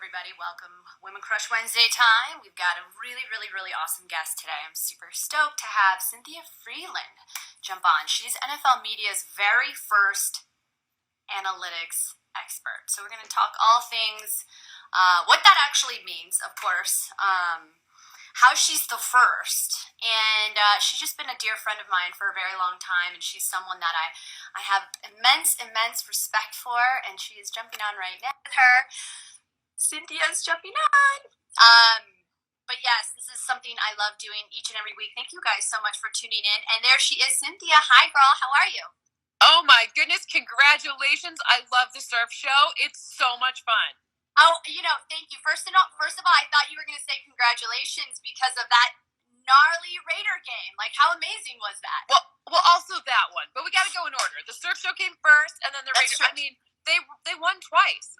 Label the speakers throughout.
Speaker 1: everybody. Welcome Women Crush Wednesday time. We've got a really, really, really awesome guest today. I'm super stoked to have Cynthia Frelund jump on. She's NFL Media's very first analytics expert. So we're going to talk all things, what that actually means, of course, how she's the first. And she's just been a dear friend of mine for a very long time, and she's someone that I have immense respect for, and she is jumping on right now with her. Cynthia's jumping on. But yes, this is something I love doing each and every week. Thank you guys so much for tuning in. And there she is, Cynthia. Hi, girl. How are you?
Speaker 2: Oh, my goodness. Congratulations. I love the surf show. It's so much fun.
Speaker 1: Oh, thank you. First of all, I thought you were going to say congratulations because of that gnarly Raider game. Like, how amazing was that?
Speaker 2: Well, also that one. But we got to go in order. The surf show came first, and then the Raider. I mean, they won twice.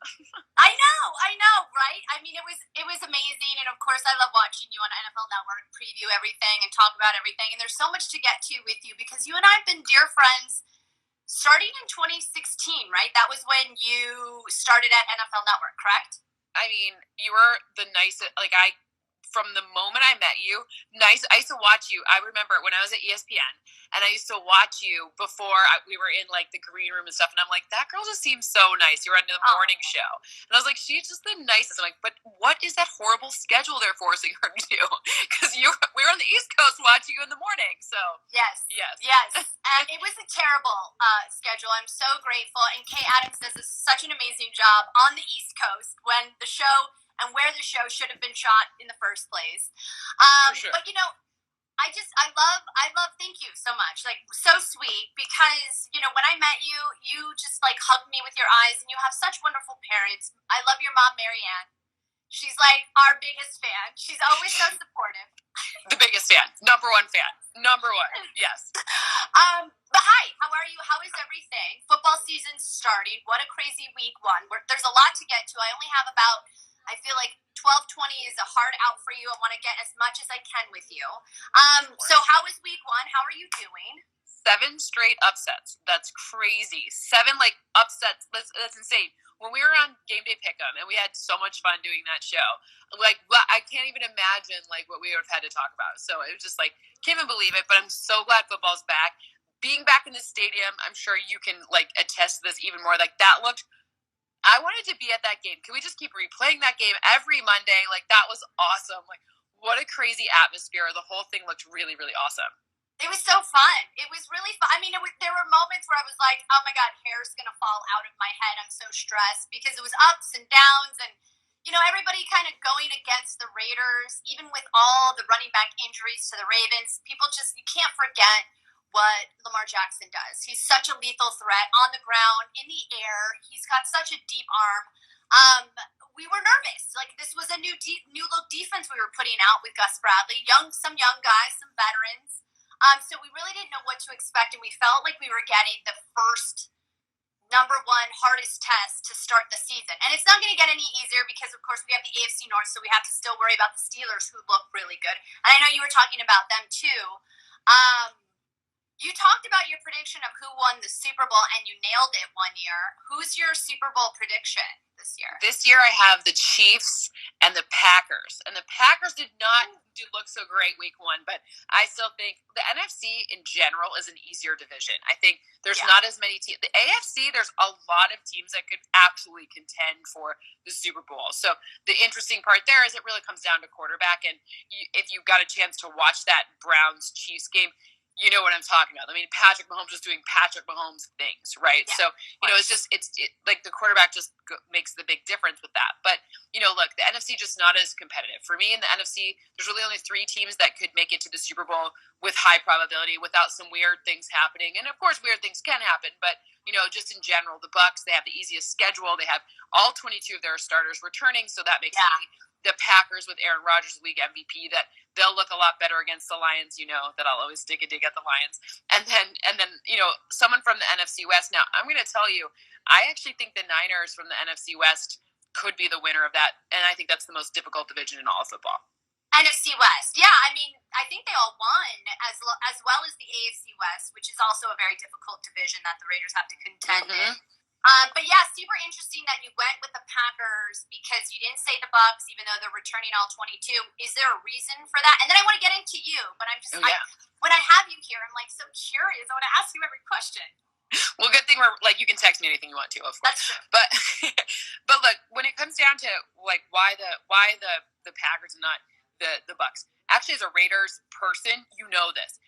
Speaker 1: I know, right? I mean, it was amazing, and of course, I love watching you on NFL Network preview everything and talk about everything. And there's so much to get to with you because you and I have been dear friends starting in 2016, right? That was when you started at NFL Network, correct?
Speaker 2: I mean, you were the nicest. From the moment I met you, I used to watch you. I remember when I was at ESPN, and I used to watch you before we were in like the green room and stuff. And I'm like, that girl just seems so nice. You were on the morning show, and I was like, she's just the nicest. I'm like, but what is that horrible schedule they're forcing her to do? Because we were on the East Coast watching you in the morning. So
Speaker 1: yes. And it was a terrible schedule. I'm so grateful, and Kay Adams does such an amazing job on the East Coast when the show. And where the show should have been shot in the first place.
Speaker 2: For sure.
Speaker 1: But I love, thank you so much. Like, so sweet because, when I met you, you just like hugged me with your eyes and you have such wonderful parents. I love your mom, Marianne. She's like our biggest fan. She's always so supportive.
Speaker 2: The biggest fan. Number one fan. Number one. Yes.
Speaker 1: But hi, how are you? How is everything? Football season's starting. What a crazy week one. There's a lot to get to. I only have I feel like 12:20 is a hard out for you. I want to get as much as I can with you. So how was week one? How are you doing?
Speaker 2: 7 straight upsets. That's crazy. 7 upsets. That's insane. When we were on Game Day Pick'em, and we had so much fun doing that show, I can't even imagine what we would have had to talk about. So it was just can't even believe it. But I'm so glad football's back. Being back in the stadium, I'm sure you can attest to this even more. That looked. I wanted to be at that game. Can we just keep replaying that game every Monday? That was awesome. What a crazy atmosphere. The whole thing looked really, really awesome.
Speaker 1: It was so fun. It was really fun. I mean, there were moments where I was like, oh my God, hair's going to fall out of my head. I'm so stressed because it was ups and downs and, everybody kind of going against the Raiders, even with all the running back injuries to the Ravens. You can't forget what Lamar Jackson does. He's such a lethal threat on the ground, in the air. He's got such a deep arm. We were nervous. This was a new look defense we were putting out with Gus Bradley. Some young guys, some veterans. So we really didn't know what to expect, and we felt like we were getting the first number one hardest test to start the season. And it's not going to get any easier because, of course, we have the AFC North, so we have to still worry about the Steelers, who look really good. And I know you were talking about them, too. You talked about your prediction of who won the Super Bowl, and you nailed it one year. Who's your Super Bowl prediction this year?
Speaker 2: This year I have the Chiefs and the Packers. And the Packers did not look so great week one, but I still think the NFC in general is an easier division. I think there's not as many teams. The AFC, there's a lot of teams that could actually contend for the Super Bowl. So the interesting part there is it really comes down to quarterback. And if you got a chance to watch that Browns-Chiefs game, you know what I'm talking about. I mean, Patrick Mahomes is doing Patrick Mahomes things, right? Yeah. So, it's the quarterback just makes the big difference with that. But, look, the NFC just not as competitive. For me in the NFC, there's really only 3 teams that could make it to the Super Bowl with high probability without some weird things happening. And, of course, weird things can happen. But, just in general, the Bucs, they have the easiest schedule. They have all 22 of their starters returning, so that makes the Packers with Aaron Rodgers, league MVP, that they'll look a lot better against the Lions. That I'll always dig a dig at the Lions. And then someone from the NFC West. Now, I'm going to tell you, I actually think the Niners from the NFC West could be the winner of that, and I think that's the most difficult division in all of football.
Speaker 1: NFC West. Yeah, I mean, I think they all won as well as the AFC West, which is also a very difficult division that the Raiders have to contend in. But yeah, super interesting that you went with the Packers because you didn't say the Bucks, even though they're returning all 22. Is there a reason for that? And then I want to get into you, but
Speaker 2: Oh yeah.
Speaker 1: when I have you here, I'm like so curious. I want to ask you every question.
Speaker 2: Well, good thing we're like you can text me anything you want to, of course.
Speaker 1: That's true.
Speaker 2: But but look, when it comes down to like why the Packers and not the Bucks. Actually, as a Raiders person, you know this.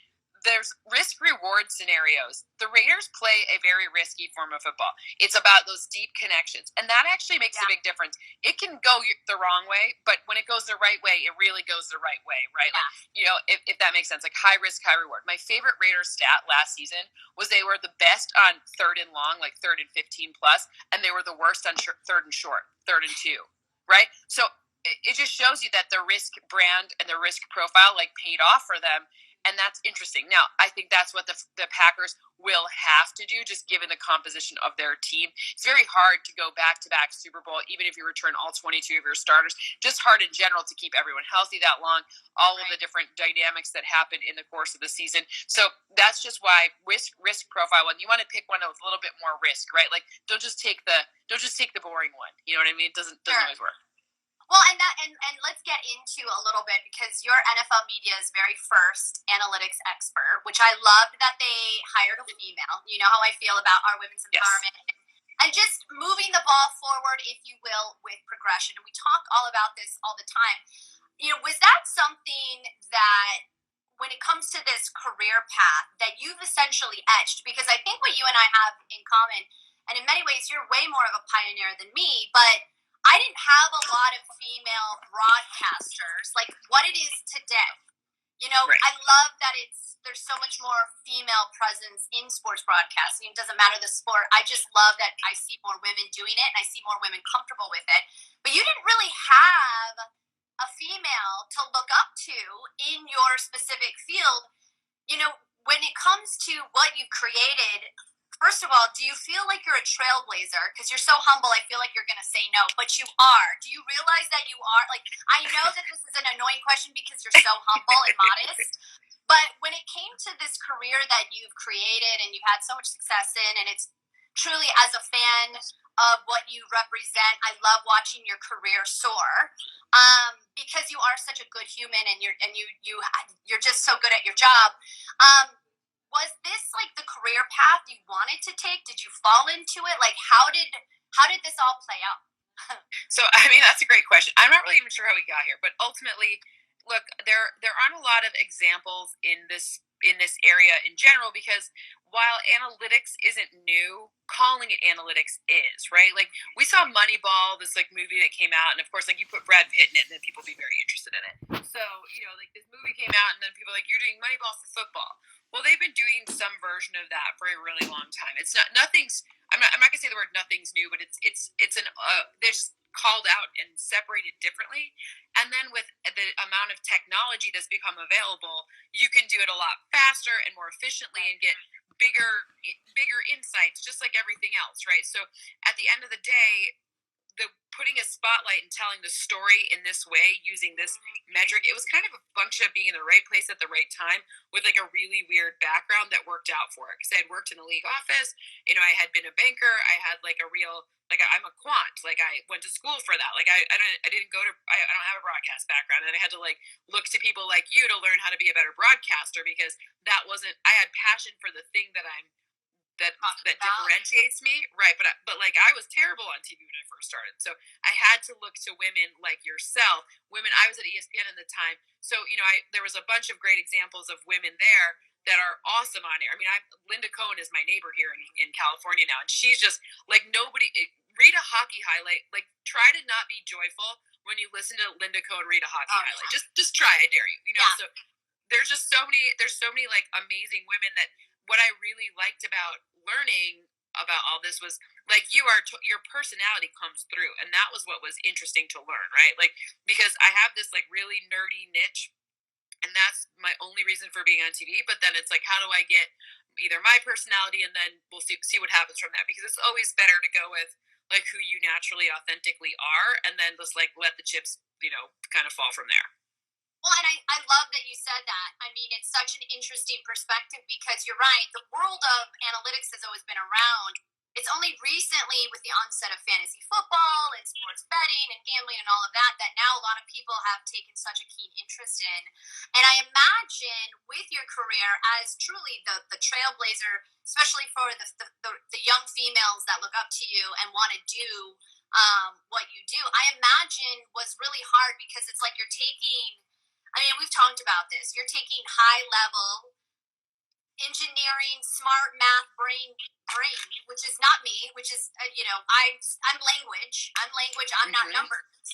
Speaker 2: There's risk reward scenarios. The Raiders play a very risky form of football. It's about those deep connections, and that actually makes a big difference. It can go the wrong way, but when it goes the right way, it really goes the right way, right?
Speaker 1: Yeah.
Speaker 2: Like, if that makes sense, like high risk, high reward. My favorite Raiders stat last season was they were the best on third and long, like third and 15 plus, and they were the worst on third and short, third and two, right? So it just shows you that the risk brand and the risk profile like paid off for them, and that's interesting. Now, I think that's what the Packers will have to do, just given the composition of their team. It's very hard to go back-to-back Super Bowl, even if you return all 22 of your starters. Just hard in general to keep everyone healthy that long, all of the different dynamics that happen in the course of the season. So that's just why risk profile, when you want to pick one with a little bit more risk, right? Like, don't just take the boring one. You know what I mean? It doesn't always work.
Speaker 1: Well, and let's get into a little bit because your NFL Media's very first analytics expert, which I loved that they hired a female. You know how I feel about our women's empowerment and just moving the ball forward, if you will, with progression. And we talk all about this all the time. You know, was that something that when it comes to this career path that you've essentially etched? Because I think what you and I have in common, and in many ways, you're way more of a pioneer than me, but I didn't have a lot of female broadcasters like what it is today. You know,
Speaker 2: Right.
Speaker 1: I love that there's so much more female presence in sports broadcasting. It doesn't matter the sport. I just love that I see more women doing it and I see more women comfortable with it. But you didn't really have a female to look up to in your specific field. You know, when it comes to what you've created, first of all, do you feel like you're a trailblazer? Because you're so humble, I feel like you're going to say no, but you are. Do you realize that you are? Like, I know that this is an annoying question because you're so humble and modest, but when it came to this career that you've created and you've had so much success in, and it's truly as a fan of what you represent, I love watching your career soar. Because you are such a good human and you're just so good at your job. Was this like the career path you wanted to take? Did you fall into it? Like how did this all play out?
Speaker 2: So I mean that's a great question. I'm not really even sure how we got here, but ultimately, look, there aren't a lot of examples in this area in general because while analytics isn't new, calling it analytics is, right? Like we saw Moneyball, this like movie that came out, and of course like you put Brad Pitt in it and then people be very interested in it. So, like this movie came out and then people are like, you're doing Moneyball for football. Well, they've been doing some version of that for a really long time. It's nothing's. I'm not gonna say the word nothing's new, but it's they're just called out and separated differently. And then with the amount of technology that's become available, you can do it a lot faster and more efficiently and get bigger insights, just like everything else, right? So at the end of the day, the putting a spotlight and telling the story in this way using this metric, it was kind of a function of being in the right place at the right time with like a really weird background that worked out for it because I had worked in the league office. I had been a banker. I had like a real like I'm a quant, like I went to school for that. Like I didn't go to I don't have a broadcast background, and I had to like look to people like you to learn how to be a better broadcaster because that wasn't I had passion for the thing that differentiates me, right? But like I was terrible on TV when I first started, so I had to look to women like yourself. Women, I was at ESPN at the time, so there was a bunch of great examples of women there that are awesome on air. I mean, Linda Cohen is my neighbor here in California now, and she's just like nobody. Read a hockey highlight. Like, try to not be joyful when you listen to Linda Cohen read a hockey highlight. Just try. I dare you. So there's just so many. There's so many like amazing women that. What I really liked about learning about all this was like your personality comes through, and that was what was interesting to learn, right? Like because I have this like really nerdy niche, and that's my only reason for being on TV. But then it's like, how do I get either my personality, and then we'll see what happens from that, because it's always better to go with like who you naturally authentically are, and then just like let the chips kind of fall from there.
Speaker 1: Well, and I love that you said that. I mean, it's such an interesting perspective because you're right. The world of analytics has always been around. it's only recently with the onset of fantasy football and sports betting and gambling and all of that that now a lot of people have taken such a keen interest in. And I imagine with your career as truly the trailblazer, especially for the young females that look up to you and want to do what you do, I imagine was really hard because it's like you're taking, I mean, we've talked about this, you're taking high level engineering, smart math, brain, which is not me, which is I'm language. I'm language. I'm not
Speaker 2: Mm-hmm.
Speaker 1: numbers.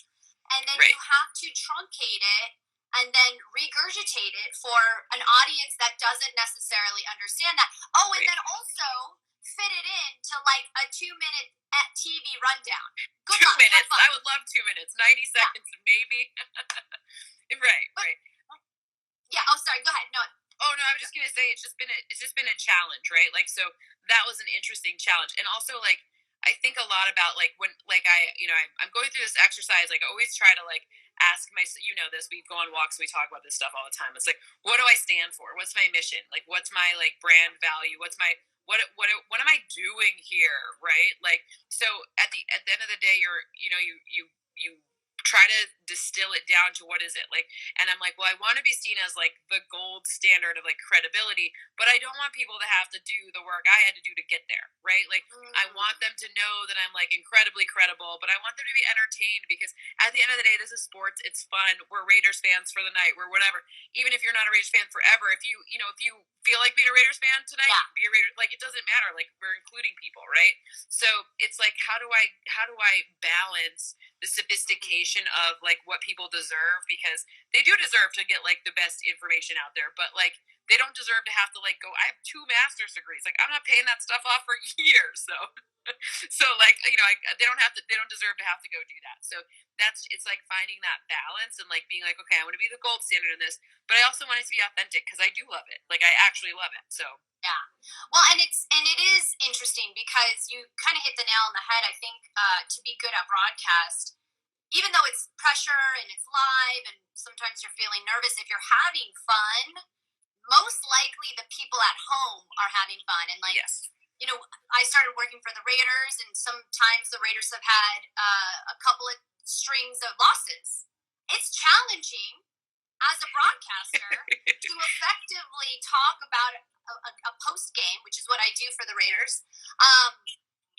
Speaker 1: And then
Speaker 2: Right.
Speaker 1: you have to truncate it and then regurgitate it for an audience that doesn't necessarily understand that. Oh, and
Speaker 2: Right.
Speaker 1: then also fit it into like a 2 minute TV rundown. Good
Speaker 2: Two
Speaker 1: luck.
Speaker 2: minutes. I would love 2 minutes. 90
Speaker 1: Yeah.
Speaker 2: seconds, maybe. Right.
Speaker 1: But,
Speaker 2: Right.
Speaker 1: yeah. Oh, sorry. Go ahead. No.
Speaker 2: Oh no, I was just gonna say it's just been a challenge, right? Like so that was an interesting challenge, and also like I think a lot about like when like I'm going through this exercise. Like I always try to like ask my this we go on walks, we talk about this stuff all the time. It's like what do I stand for? What's my mission? Like what's my like brand value? What's my what am I doing here? Right? Like so at the end of the day, you try to distill it down to what is it like, and I'm like, well, I want to be seen as like the gold standard of like credibility, but I don't want people to have to do the work I had to do to get there, right? Like I want them to know that I'm like incredibly credible, but I want them to be entertained because at the end of the day, this is sports, it's fun, we're Raiders fans for the night, we're whatever. Even if you're not a Raiders fan forever, if you feel like being a Raiders fan tonight,
Speaker 1: Yeah.
Speaker 2: be a Raider, like it doesn't matter, like we're including people, right? So it's like how do I balance the sophistication of like what people deserve, because they do deserve to get like the best information out there, but like they don't deserve to have to like go, I have 2 master's degrees, like I'm not paying that stuff off for years. So so like they don't deserve to have to go do that. So it's like finding that balance and like being like, okay, I want to be the gold standard in this, but I also want it to be authentic because I do love it, like I actually love it. So
Speaker 1: Yeah. Well, and it is interesting because you kind of hit the nail on the head. I think to be good at broadcast, even though it's pressure and it's live, and sometimes you're feeling nervous, if you're having fun, most likely the people at home are having fun. And like,
Speaker 2: yes.
Speaker 1: I started working for the Raiders, and sometimes the Raiders have had a couple of strings of losses. It's challenging as a broadcaster to effectively talk about a post game, which is what I do for the Raiders,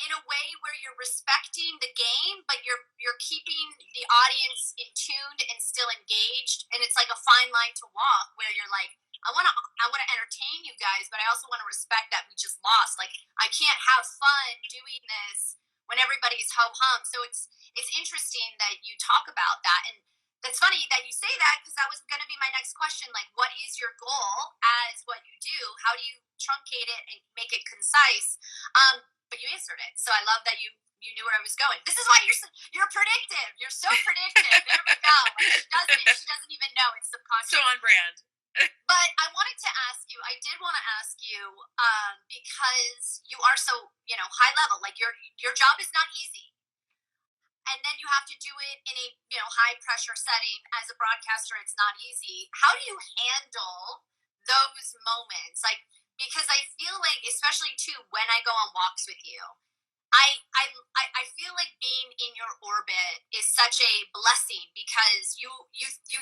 Speaker 1: in a way where you're respecting the game, but you're keeping the audience in tuned and still engaged. And it's like a fine line to walk where you're like, I want to entertain you guys, but I also want to respect that we just lost. Like I can't have fun doing this when everybody's ho hum. So it's interesting that you talk about that. And that's funny that you say that because that was going to be my next question. Like, what is your goal as what you do? How do you truncate it and make it concise? But you answered it, so I love that you knew where I was going. This is why you're predictive. You're so predictive. There we go. Like she doesn't even know it's subconscious.
Speaker 2: So on brand.
Speaker 1: But I wanted to ask you. I did want to ask you because you are so high level. Like your job is not easy, and then you have to do it in a high pressure setting. As a broadcaster, it's not easy. How do you handle those moments? Like because I feel like, especially too, when I go on walks with you, I feel like being in your orbit is such a blessing because you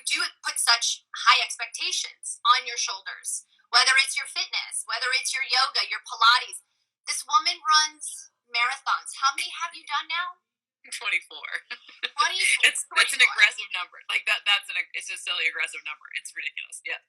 Speaker 1: do put such high expectations on your shoulders. Whether it's your fitness, whether it's your yoga, your Pilates. This woman runs marathons. How many have you done now?
Speaker 2: 24.
Speaker 1: 24.
Speaker 2: It's an aggressive number. Like it's a silly aggressive number. It's ridiculous. Yeah.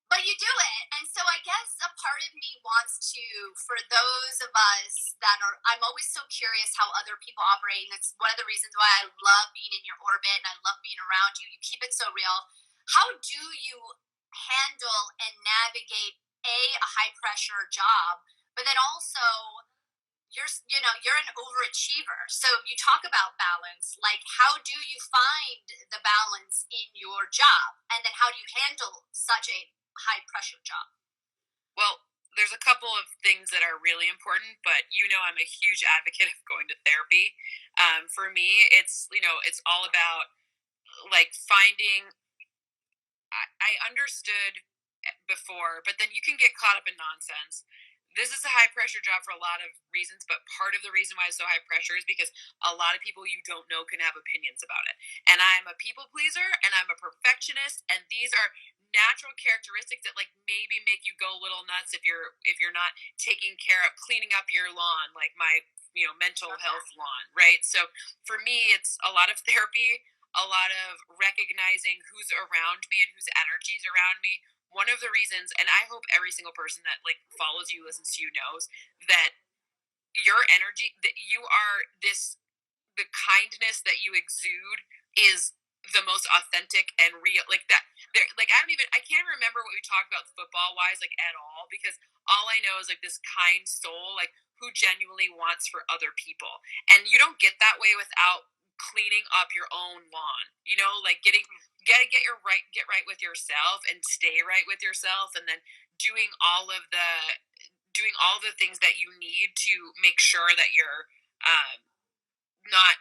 Speaker 1: But you do it. And so I guess a part of me wants to, for those of us that are, I'm always so curious how other people operate. And that's one of the reasons why I love being in your orbit and I love being around you. You keep it so real. How do you handle and navigate a high pressure job, but then also you're an overachiever. So you talk about balance. Like, how do you find the balance in your job? And then how do you handle such a high pressure job?
Speaker 2: Well, there's a couple of things that are really important, but I'm a huge advocate of going to therapy. For me, it's all about like finding. I understood before, but then you can get caught up in nonsense. this is a high pressure job for a lot of reasons, but part of the reason why it's so high pressure is because a lot of people you don't know can have opinions about it. And I'm a people pleaser and I'm a perfectionist, and these are natural characteristics that like maybe make you go a little nuts if you're not taking care of cleaning up your lawn, like my mental health lawn, right? So for me it's a lot of therapy, a lot of recognizing who's around me and whose energies around me. One of the reasons, and I hope every single person that like follows you, listens to you, knows that your energy, that you are this, the kindness that you exude is the most authentic and real, like that. There, like I can't remember what we talked about football wise, like at all, because all I know is like this kind soul, like who genuinely wants for other people, and you don't get that way without cleaning up your own lawn. Like get right with yourself and stay right with yourself, and then doing all of the doing all the things that you need to make sure that you're not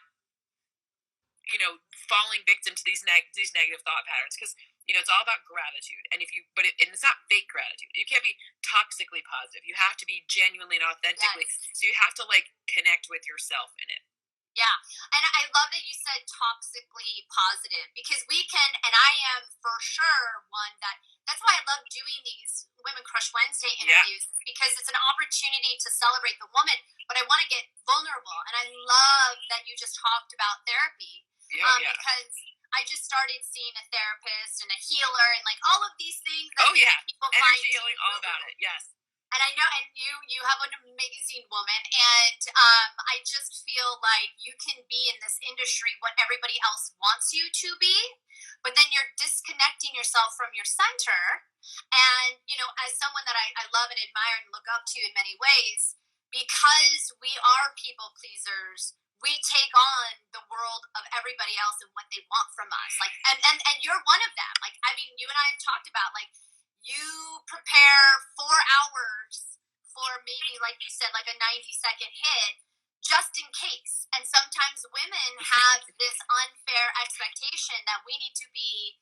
Speaker 2: falling victim to these negative thought patterns, because it's all about gratitude. And if you but it, and it's not fake gratitude. You can't be toxically positive. You have to be genuinely and authentically.
Speaker 1: Yes.
Speaker 2: So you have to like connect with yourself in it.
Speaker 1: Yeah. And I love that you said toxically positive, because we can, and I am for sure one that's why I love doing these Women Crush Wednesday interviews, because it's an opportunity to celebrate the woman, but I want to get vulnerable. And I love that you just talked about therapy, because I just started seeing a therapist and a healer and like all of these things that people
Speaker 2: energy
Speaker 1: find
Speaker 2: healing, all about it. Yes.
Speaker 1: And I know, and you have an amazing woman, and I just feel like you can be in this industry what everybody else wants you to be, but then you're disconnecting yourself from your center. And as someone that I love and admire and look up to in many ways, because we are people pleasers, we take on the world of everybody else and what they want from us. Like, and you're one of them. Like, I mean, you and I have talked about like you prepare 4 hours for maybe, like you said, like a 90-second hit just in case. And sometimes women have this unfair expectation that we need to be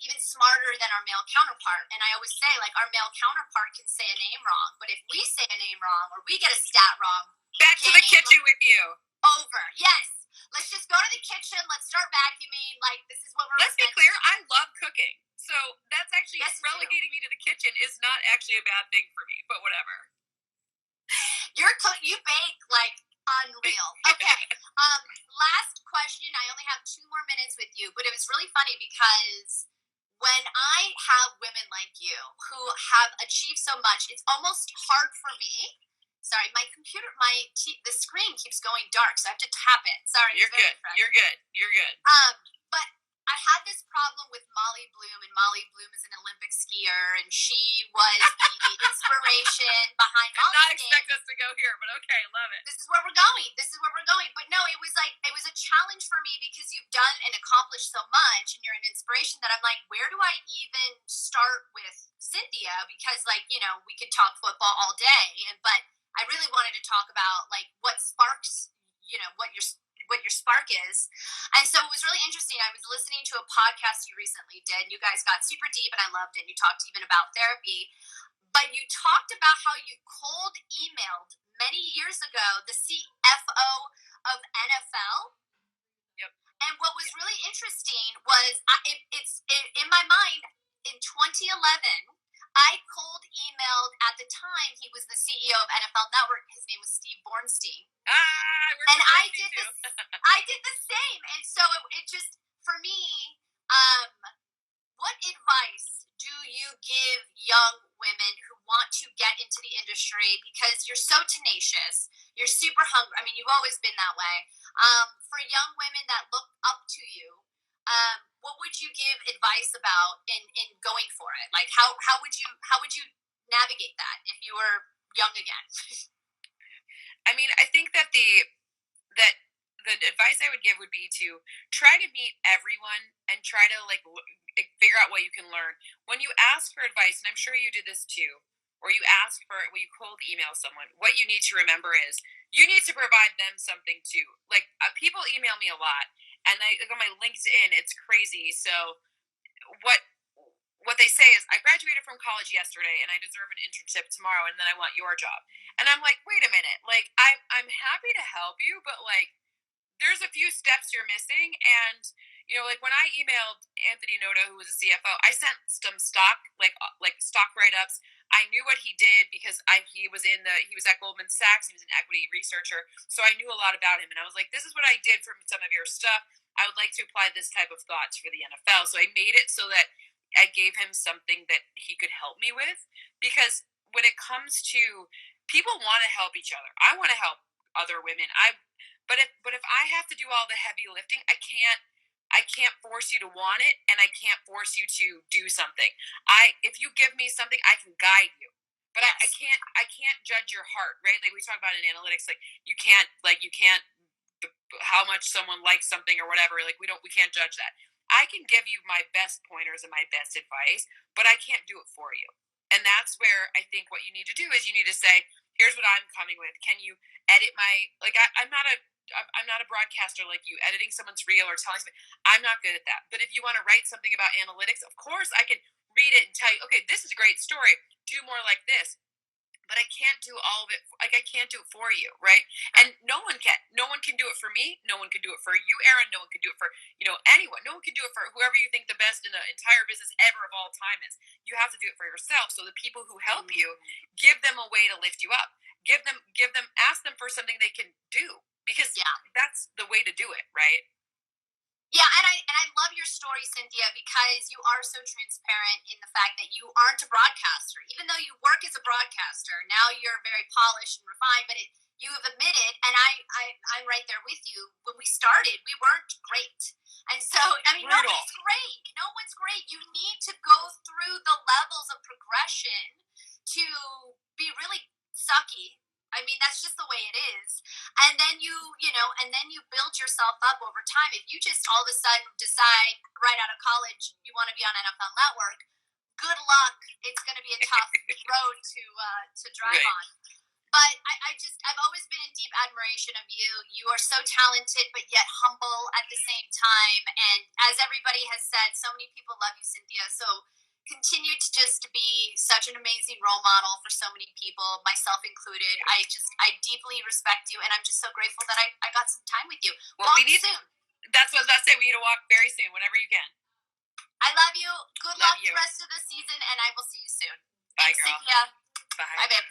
Speaker 1: even smarter than our male counterpart. And I always say, like, our male counterpart can say a name wrong, but if we say a name wrong or we get a stat wrong,
Speaker 2: back to the kitchen with you.
Speaker 1: Over. Yes. Let's just go to the kitchen. Let's start vacuuming. Like, this is what we're.
Speaker 2: Let's be clear. I love cooking. So that's actually relegating me to the kitchen is not actually a bad thing for me, but whatever.
Speaker 1: You bake like unreal. Okay. Last question. I only have 2 more minutes with you, but it was really funny because when I have women like you who have achieved so much, it's almost hard for me. Sorry, my computer, the screen keeps going dark, so I have to tap it. Sorry.
Speaker 2: You're good. You're good. You're good.
Speaker 1: But I had this problem with Molly Bloom, and Molly Bloom is an Olympic skier, and she was the inspiration behind all
Speaker 2: these things. Did not expect us to go here, but okay, love it.
Speaker 1: This is where we're going. But no, it was a challenge for me because you've done and accomplished so much, and you're an inspiration that I'm like, where do I even start with Cynthia? Because we could talk football all day, but I really wanted to talk about like what sparks, what your spark is. And so it was really interesting. I was listening to a podcast you recently did. You guys got super deep and I loved it. You talked even about therapy, but you talked about how you cold emailed many years ago the CFO of NFL.
Speaker 2: Yep.
Speaker 1: And what was really interesting was it's in my mind in 2011, I cold emailed, at the time he was the CEO of NFL Network. His name was Steve Bornstein. And I did the same. And so it just, for me, what advice do you give young women who want to get into the industry, because you're so tenacious, you're super hungry. I mean, you've always been that way. For young women that look up to you, what would you give advice about in going for it? Like how would you navigate that if you were young again?
Speaker 2: I mean, I think that the advice I would give would be to try to meet everyone and try to like figure out what you can learn. When you ask for advice, and I'm sure you did this too, or you ask for it when you cold email someone, what you need to remember is you need to provide them something too. Like people email me a lot, and I on my LinkedIn, it's crazy. So what what they say is, I graduated from college yesterday and I deserve an internship tomorrow and then I want your job. And I'm like, wait a minute, like I'm happy to help you, but like there's a few steps you're missing. And like when I emailed Anthony Noto, who was a CFO, I sent some stock like stock write-ups. I knew what he did because he was at Goldman Sachs. He was an equity researcher, so I knew a lot about him. And I was like, this is what I did for some of your stuff. I would like to apply this type of thoughts for the NFL. So I made it so that I gave him something that he could help me with, because when it comes to people want to help each other. I want to help other women. But if I have to do all the heavy lifting, I can't force you to want it, and I can't force you to do something. If you give me something, I can guide you. But yes. I can't judge your heart, right? Like we talk about in analytics, like you can't how much someone likes something or whatever. Like we can't judge that. I can give you my best pointers and my best advice, but I can't do it for you. And that's where I think what you need to do is you need to say, here's what I'm coming with. Can you edit I'm not a broadcaster like you, editing someone's reel or telling something. I'm not good at that. But if you want to write something about analytics, of course I can read it and tell you, okay, this is a great story. Do more like this. But I can't do all of it. Like I can't do it for you, right? And no one can. No one can do it for me. No one can do it for you, Erin. No one can do it for anyone. No one can do it for whoever you think the best in the entire business ever of all time is. You have to do it for yourself. So the people who help you, give them a way to lift you up. Ask them for something they can do, because that's the way to do it, right?
Speaker 1: Yeah, and I love your story, Cynthia, because you are so transparent in the fact that you aren't a broadcaster. Even though you work as a broadcaster, now you're very polished and refined, but you have admitted, and I'm right there with you. When we started, we weren't great. And so, I mean, nobody's great. No one's great. You need to go through the levels of progression to be really sucky. I mean, that's just the way it is. And then you build yourself up over time. If you just all of a sudden decide right out of college you want to be on NFL Network, good luck. It's going to be a tough road to drive on. But I've always been in deep admiration of you. You are so talented, but yet humble at the same time. And as everybody has said, so many people love you, Cynthia. So continue to just be such an amazing role model for so many people, myself included. I deeply respect you, and I'm just so grateful that I got some time with you.
Speaker 2: Well, we need soon. That's what I was about to say. We need to walk very soon, whenever you can.
Speaker 1: I love you. Good luck the rest of the season, and I will see you soon.
Speaker 2: Bye,
Speaker 1: Thanks,
Speaker 2: girl.
Speaker 1: Cynthia.
Speaker 2: Bye.
Speaker 1: Bye, babe.